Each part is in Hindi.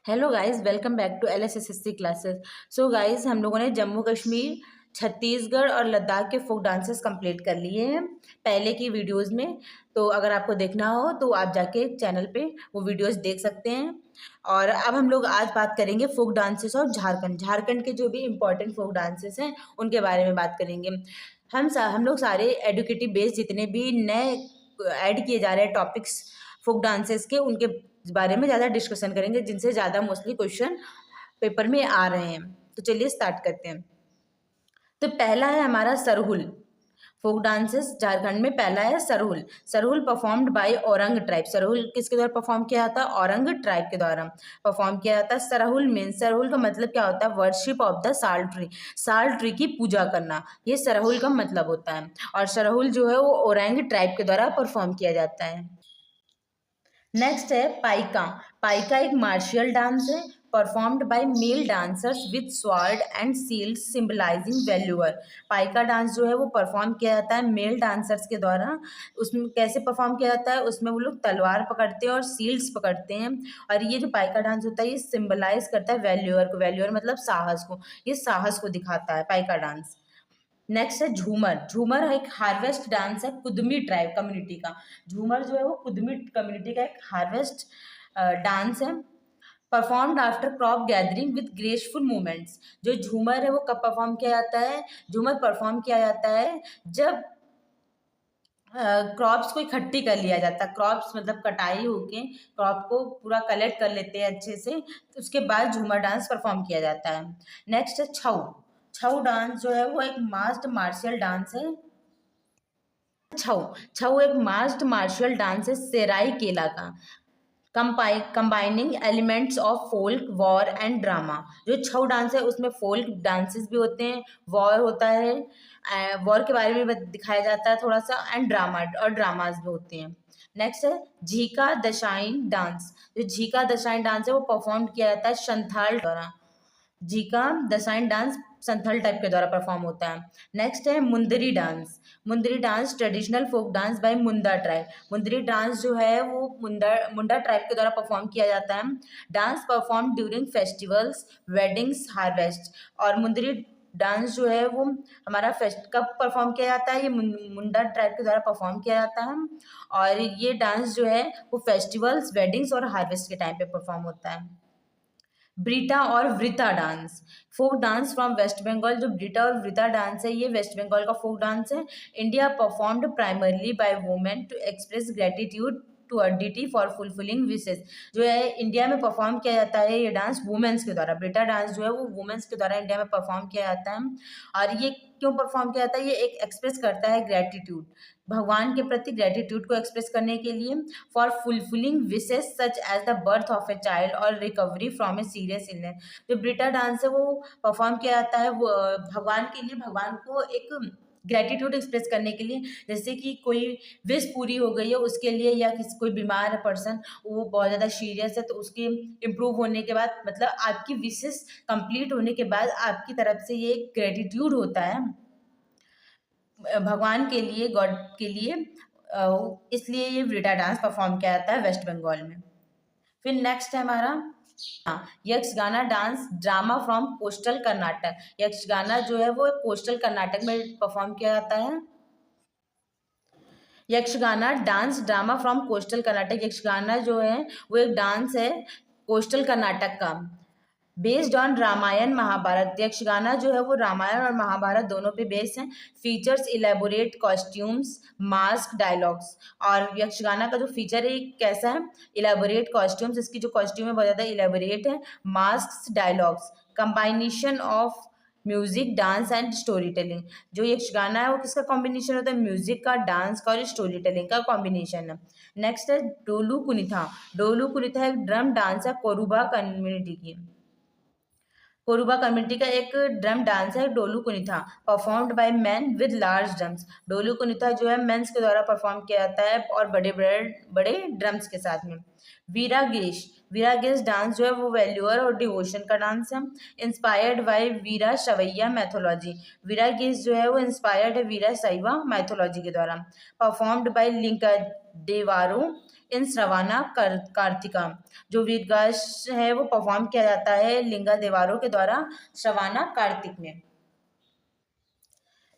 Hello guys, welcome back to LSSSC classes. So guys, हम लोगों ने जम्मू कश्मीर, छत्तीसगढ़ और लद्दाख के फोक डांसेस कंप्लीट कर लिए हैं पहले की वीडियोस में। तो अगर आपको देखना हो तो आप जाके चैनल पे वो वीडियोस देख सकते हैं। और अब हम लोग आज बात करेंगे फोक डांसेस और झारखंड के जो भी इम्पोर्टेंट फोक डांसेस हैं उनके बारे में बात करेंगे। हम लोग सारे एडुकेटिव बेस्ड जितने भी नए ऐड किए जा रहे हैं टॉपिक्स फोक डांसेस के, उनके बारे में ज़्यादा डिस्कशन करेंगे जिनसे ज़्यादा मोस्टली क्वेश्चन पेपर में आ रहे हैं। तो चलिए स्टार्ट करते हैं। तो पहला है हमारा सरहुल। फोक डांसेस झारखंड में पहला है Sarhul. Sarhul performed by Orang tribe. Sarhul किसके द्वारा परफॉर्म किया जाता है? औरंग ट्राइब के द्वारा परफॉर्म किया जाता है। सरहुल मीन्स, सरहुल का मतलब क्या होता है? वर्शिप ऑफ द साल ट्री। साल ट्री की पूजा करना, ये सरहुल का मतलब होता है। और सरहुल जो है वो औरंग ट्राइब के द्वारा परफॉर्म किया जाता है। नेक्स्ट है पाइका। पाइका एक मार्शियल डांस है performed by male dancers with sword and shield symbolizing valour. Paika dance जो है वो परफॉर्म किया जाता है मेल डांसर्स के द्वारा। उसमें कैसे परफॉर्म किया जाता है? उसमें वो लोग तलवार पकड़ते हैं और शील्ड्स पकड़ते हैं। और ये जो पाइका डांस होता है ये सिंबलाइज करता है वैल्यूअर को। वैल्यूअर मतलब साहस को, ये साहस को दिखाता है पाइका डांस। नेक्स्ट है झूमर। झूमर एक हार्वेस्ट डांस है कुदमी ट्राइब कम्युनिटी का। झूमर जो है वो कुदमी कम्युनिटी का एक हार्वेस्ट डांस है performed after crop gathering with graceful movements. जो झूमर है वो कब परफॉर्म किया जाता है? झूमर परफॉर्म किया जाता है जब क्रॉप्स को इकट्ठी कर लिया जाता है। क्रॉप्स मतलब कटाई होके क्रॉप को पूरा कलेक्ट कर लेते हैं अच्छे से, उसके बाद झूमर डांस परफॉर्म किया जाता है। नेक्स्ट है छऊ। छऊ डांस जो है वो एक मास्ड मार्शियल डांस है। छऊ छऊ एक मास्ड मार्शियल डांस है सेराई केला का, combining elements of folk, war and drama. जो छऊ डांस है उसमें फोल्क डांसेस भी होते हैं, वॉर होता है, वॉर के बारे में दिखाया जाता है थोड़ा सा, एंड ड्रामा और ड्रामाज भी होते हैं। नेक्स्ट है झीका दशाइन डांस। जो झीका दशाइन डांस है वो परफॉर्म किया जाता है संथाल द्वारा। Zika Dasain dance Santhal type के द्वारा परफॉर्म होता है। नेक्स्ट है Mundari dance. Mundari dance traditional folk dance by Munda tribe. Mundari dance जो है वो मुंडा ट्राइब के द्वारा परफॉर्म किया जाता है। Dance perform during festivals, weddings, harvest. और मुंदरी डांस जो है वो हमारा फेस्ट कब परफॉर्म किया जाता है? ये मुंडा ट्राइब के द्वारा परफॉर्म किया जाता है। और ये डांस जो है वो फेस्टिवल्स, वेडिंग्स और हार्वेस्ट के टाइम पे परफॉर्म होता है। ब्रीटा और Vrata dance, folk dance from West Bengal. जो ब्रीटा और वृता डांस है ये वेस्ट बंगाल का फोक डांस है। India performed primarily by women to express gratitude to a deity for fulfilling wishes. जो है इंडिया में परफॉर्म किया जाता है ये डांस वुमेन्स के द्वारा। ब्रीटा डांस जो है वो वुमेन्स के द्वारा इंडिया में परफॉर्म किया जाता है। और ये क्यों परफॉर्म किया जाता है? ये एक एक्सप्रेस करता है ग्रेटिट्यूड, भगवान के प्रति ग्रेटिट्यूड को एक्सप्रेस करने के लिए, for fulfilling wishes such as the birth of a child और recovery from a serious illness. जो ब्रीटा डांस है वो परफॉर्म किया जाता है वो भगवान के लिए, भगवान को एक ग्रेटिट्यूड एक्सप्रेस करने के लिए। जैसे कि कोई विश पूरी हो गई है उसके लिए, या किसी कोई बीमार है पर्सन, वो बहुत ज़्यादा सीरियस है, तो उसके इम्प्रूव होने के बाद, मतलब आपकी विशेस कंप्लीट होने के बाद आपकी तरफ से ये ग्रेटिट्यूड होता है भगवान के लिए, गॉड के लिए। इसलिए ये ब्रीटा डांस परफॉर्म किया जाता है वेस्ट बंगाल में। फिर नेक्स्ट है हमारा Yakshagana dance drama from coastal Karnataka. Yakshagana जो है वो कोस्टल कर्नाटक में परफॉर्म किया जाता है। Yakshagana dance drama from coastal Karnataka. Yakshagana जो है वो एक डांस है कोस्टल कर्नाटक का, बेस्ड ऑन रामायण महाभारत। यक्षगाना जो है वो रामायण और महाभारत दोनों पे बेस्ड है। Features elaborate costumes, mask, dialogues. और यक्षगाना का जो फीचर है कैसा है? इलेबोरेट कॉस्ट्यूम्स, इसकी जो कॉस्ट्यूम है बहुत ज़्यादा इलेबोरेट है। Mask, dialogues, कंबाइनेशन of music, dance and story telling. जो यक्षगाना है वो किसका कॉम्बिनेशन होता है? म्यूजिक का, डांस का और स्टोरी टेलिंग का कॉम्बिनेशन है। नेक्स्ट है डोलू कुनिथा। डोलू कुनिथा एक ड्रम डांस है कोरुबा कम्युनिटी की। कोरुबा कम्युनिटी का एक ड्रम डांस है Dollu Kunitha, performed by man with large drums. Dollu Kunitha जो है मेंस के द्वारा परफॉर्म किया जाता है और बड़े बड़े ड्रम्स के साथ में। वीरागेश। वीरागेश डांस जो है वो वैल्यूअर और डिवोशन का डांस है, इंस्पायर्ड बाय वीरा शैवैया मैथोलॉजी। वीरागेश जो है वो इंस्पायर्ड है वीरा शैवा मैथोलॉजी के द्वारा, परफॉर्म्ड बाय लिंका देवारो इन श्रवाना कार्तिका। जो वीरगास है वो परफॉर्म किया जाता है लिंगा देवारों के द्वारा श्रवाना कार्तिक में।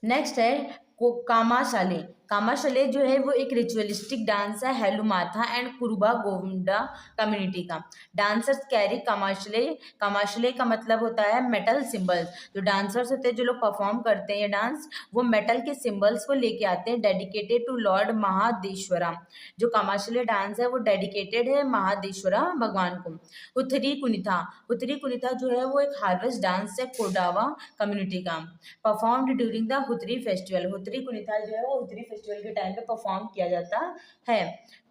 नेक्स्ट है कामाशाले। कामाशाले जो है वो एक रिचुअलिस्टिक डांस है हेलुमाथा एंड कुरुबा गोविंदा कम्युनिटी का। Dancers carry kamashale. कामाशले का मतलब होता है मेटल सिंबल्स। जो डांसर्स होते हैं, जो लोग परफॉर्म करते हैं ये डांस, वो मेटल के सिंबल्स को लेके आते हैं, डेडिकेटेड टू लॉर्ड महादेश्वरा। जो कामाशले डांस है वो डेडिकेटेड है महादेश्वरा भगवान को। उत्तरी कुनिथा। उत्तरी कुनिथा जो है वो एक हार्वेस्ट डांस है कोडावा कम्युनिटी का, performed during the हुतरी festival. हुतरी Kunitha जो है वो हुतरी फेस्टिवल के टाइम पे परफॉर्म किया जाता है।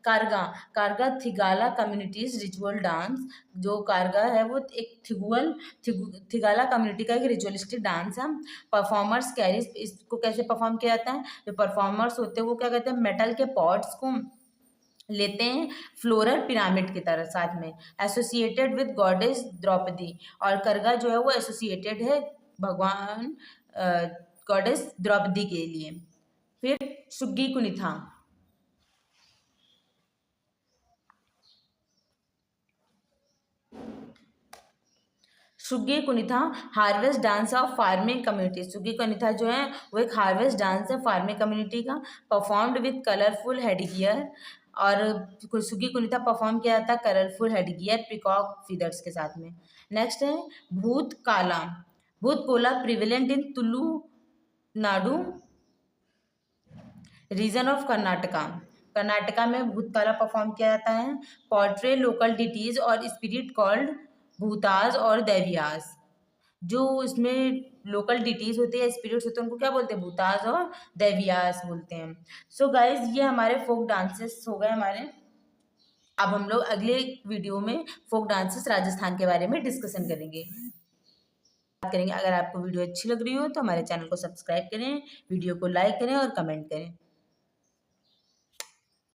कारगा। कारगा थिगाला कम्युनिटीज रिचुअल डांस। जो कारगा है वो एक थिगाला कम्युनिटी का एक रिचुअलिस्टिक डांस है। Performers carry. इसको कैसे परफॉर्म किया जाता है? जो परफॉर्मर्स होते हैं वो क्या करते हैं, मेटल के पॉट्स को लेते हैं फ्लोरल पिरामिड की तरह साथ में, एसोसिएटेड विद गॉडेस द्रौपदी। और करगा जो है वो एसोसिएटेड है भगवान गॉडेस द्रौपदी के लिए। फिर Suggi Kunitha. Suggi Kunitha harvest dance of farming community. Suggi Kunitha जो है वो एक हार्वेस्ट डांस है फार्मिंग कम्युनिटी का, परफॉर्म्ड विद कलरफुल हेडगियर। और शुग्गी कुनिथा परफॉर्म किया जाता है कलरफुल हेडगियर पिकॉक फीदर्स के साथ में। नेक्स्ट है Bhuta Kola. Bhuta Kola prevalent in Tulu Nadu region of Karnataka. Karnataka में भूतकाला परफॉर्म किया जाता है। पोर्ट्रे लोकल डिटीज और स्पिरिट कॉल्ड भूताज और दैवियास। जो इसमें लोकल डिटीज होते हैं, स्पिरिट्स होते हैं, उनको क्या बोलते हैं? भूताज और दैवियास बोलते हैं। सो गाइज ये हमारे फोक डांसेस हो गए हमारे। अब हम लोग अगले वीडियो में फोक डांसेस राजस्थान के बारे में डिस्कशन करेंगे। अगर आपको वीडियो अच्छी लग रही हो तो हमारे चैनल को सब्सक्राइब करें, वीडियो को लाइक करें और कमेंट करें।